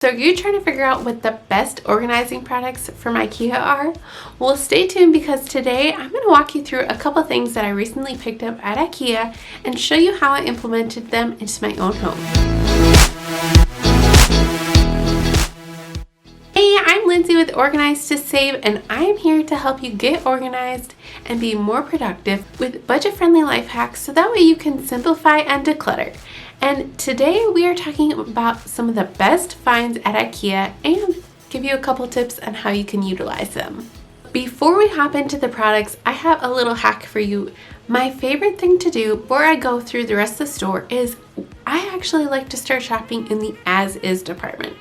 So are you trying to figure out what the best organizing products from IKEA are? Well, stay tuned because today I'm going to walk you through a couple things that I recently picked up at IKEA and show you how I implemented them into my own home. Hey, I'm Lindsay with Organize to Save, and I'm here to help you get organized and be more productive with budget-friendly life hacks so that way you can simplify and declutter. And today we are talking about some of the best finds at IKEA and give you a couple tips on how you can utilize them. Before we hop into the products, I have a little hack for you. My favorite thing to do before I go through the rest of the store is I actually like to start shopping in the as is department.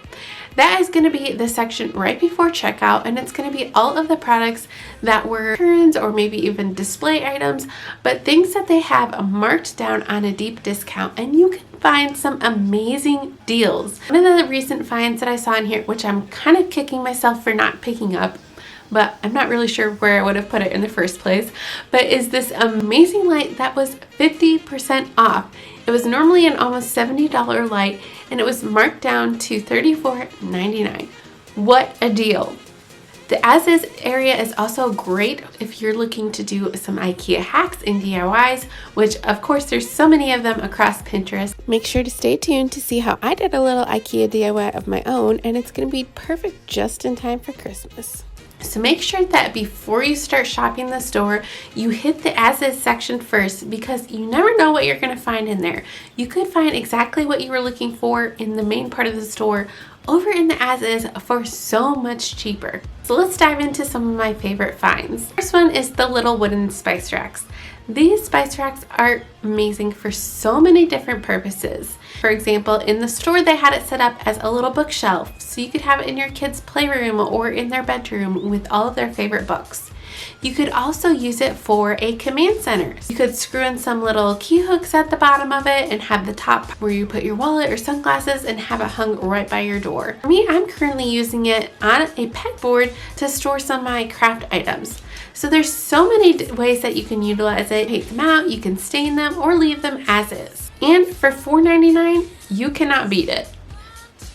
That is going to be the section right before checkout, and it's going to be all of the products that were returns or maybe even display items, but things that they have marked down on a deep discount, and you can find some amazing deals. One of the recent finds that I saw in here, which I'm kind of kicking myself for not picking up, but I'm not really sure where I would have put it in the first place, but is this amazing light that was 50% off. It was normally an almost $70 light, and it was marked down to $34.99. What a deal. The as-is area is also great if you're looking to do some IKEA hacks and DIYs, which of course there's so many of them across Pinterest. Make sure to stay tuned to see how I did a little IKEA DIY of my own, and it's going to be perfect just in time for Christmas. So make sure that before you start shopping the store, you hit the as-is section first, because you never know what you're going to find in there. You could find exactly what you were looking for in the main part of the store over in the as-is for so much cheaper. So let's dive into some of my favorite finds. First one is the little wooden spice racks. These spice racks are amazing for so many different purposes. For example, in the store they had it set up as a little bookshelf, so you could have it in your kids' playroom or in their bedroom with all of their favorite books. You could also use it for a command center. You could screw in some little key hooks at the bottom of it and have the top where you put your wallet or sunglasses and have it hung right by your door. For me, I'm currently using it on a pegboard to store some of my craft items. So there's so many ways that you can utilize it. Take them out, you can stain them, or leave them as is. And for $4.99, you cannot beat it.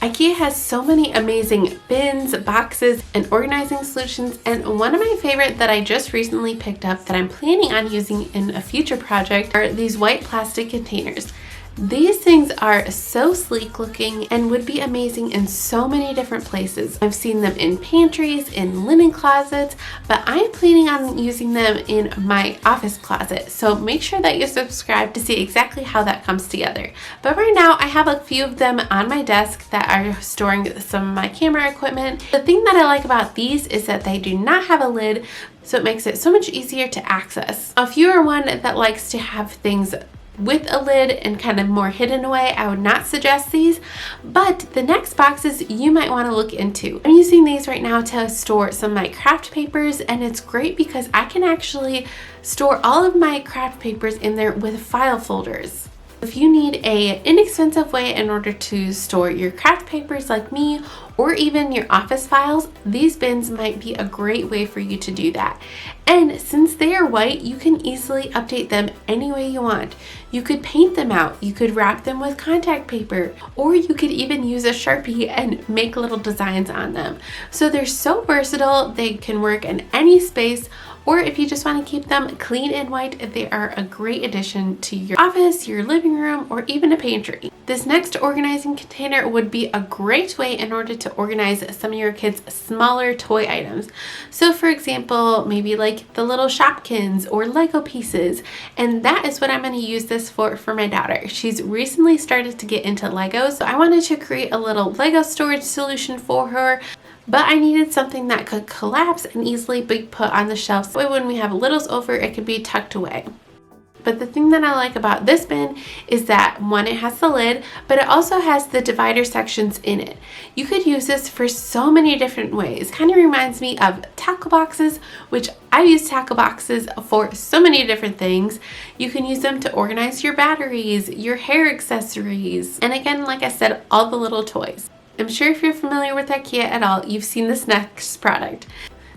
IKEA has so many amazing bins, boxes, and organizing solutions, and one of my favorite that I just recently picked up that I'm planning on using in a future project are these white plastic containers. These things are so sleek looking and would be amazing in so many different places. I've seen them in pantries, in linen closets, but I'm planning on using them in my office closet. So make sure that you subscribe to see exactly how that comes together. But right now I have a few of them on my desk that are storing some of my camera equipment. The thing that I like about these is that they do not have a lid, so it makes it so much easier to access. If you are one that likes to have things with a lid and kind of more hidden away, I would not suggest these, but the next boxes you might want to look into. I'm using these right now to store some of my craft papers, and it's great because I can actually store all of my craft papers in there with file folders. If you need an inexpensive way in order to store your craft papers like me, or even your office files, these bins might be a great way for you to do that. And since they are white, you can easily update them any way you want. You could paint them out, you could wrap them with contact paper, or you could even use a Sharpie and make little designs on them. So they're so versatile, they can work in any space, or if you just want to keep them clean and white, they are a great addition to your office, your living room, or even a pantry. This next organizing container would be a great way in order to organize some of your kids' smaller toy items. So for example, maybe like the little Shopkins or Lego pieces, and that is what I'm going to use this for my daughter. She's recently started to get into Legos, so I wanted to create a little Lego storage solution for her. But I needed something that could collapse and easily be put on the shelf, so when we have littles over, it could be tucked away. But the thing that I like about this bin is that, one, it has the lid, but it also has the divider sections in it. You could use this for so many different ways. Kind of reminds me of tackle boxes, which I use tackle boxes for so many different things. You can use them to organize your batteries, your hair accessories, and again, like I said, all the little toys. I'm sure if you're familiar with IKEA at all, you've seen this next product.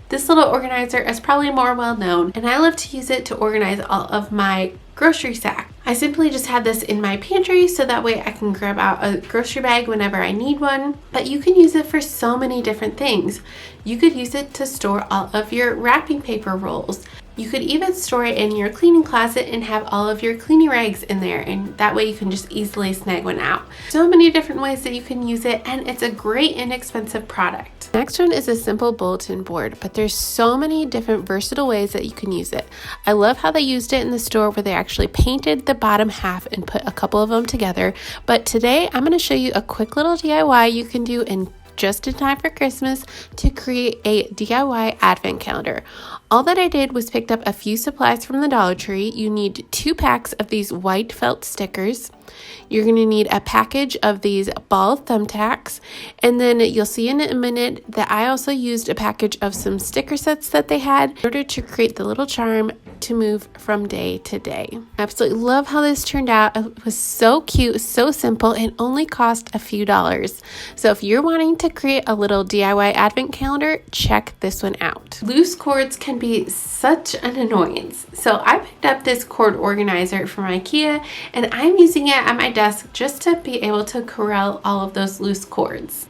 This little organizer is probably more well known, and I love to use it to organize all of my grocery sack. I simply just had this in my pantry so that way I can grab out a grocery bag whenever I need one. But you can use it for so many different things. You could use it to store all of your wrapping paper rolls. You could even store it in your cleaning closet and have all of your cleaning rags in there, and that way you can just easily snag one out. So many different ways that you can use it, and it's a great inexpensive product. Next one is a simple bulletin board, but there's so many different versatile ways that you can use it. I love how they used it in the store where they actually painted the bottom half and put a couple of them together. But today I'm going to show you a quick little DIY you can do just in time for Christmas to create a DIY advent calendar. All that I did was picked up a few supplies from the Dollar Tree. You need 2 packs of these white felt stickers. You're going to need a package of these ball thumbtacks, and then you'll see in a minute that I also used a package of some sticker sets that they had in order to create the little charm to move from day to day. I absolutely love how this turned out. It was so cute, so simple, and only cost a few dollars. So if you're wanting to create a little DIY advent calendar, check this one out. Loose cords can be such an annoyance. So I picked up this cord organizer from Ikea, and I'm using it at my desk just to be able to corral all of those loose cords.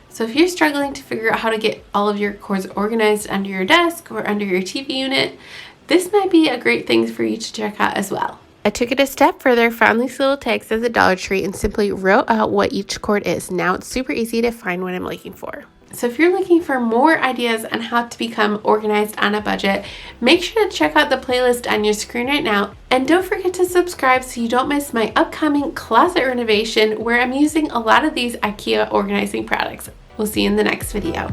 So if you're struggling to figure out how to get all of your cords organized under your desk or under your TV unit, this might be a great thing for you to check out as well. I took it a step further, found these little tags at the Dollar Tree, and simply wrote out what each cord is. Now it's super easy to find what I'm looking for. So if you're looking for more ideas on how to become organized on a budget, make sure to check out the playlist on your screen right now. And don't forget to subscribe so you don't miss my upcoming closet renovation where I'm using a lot of these IKEA organizing products. We'll see you in the next video.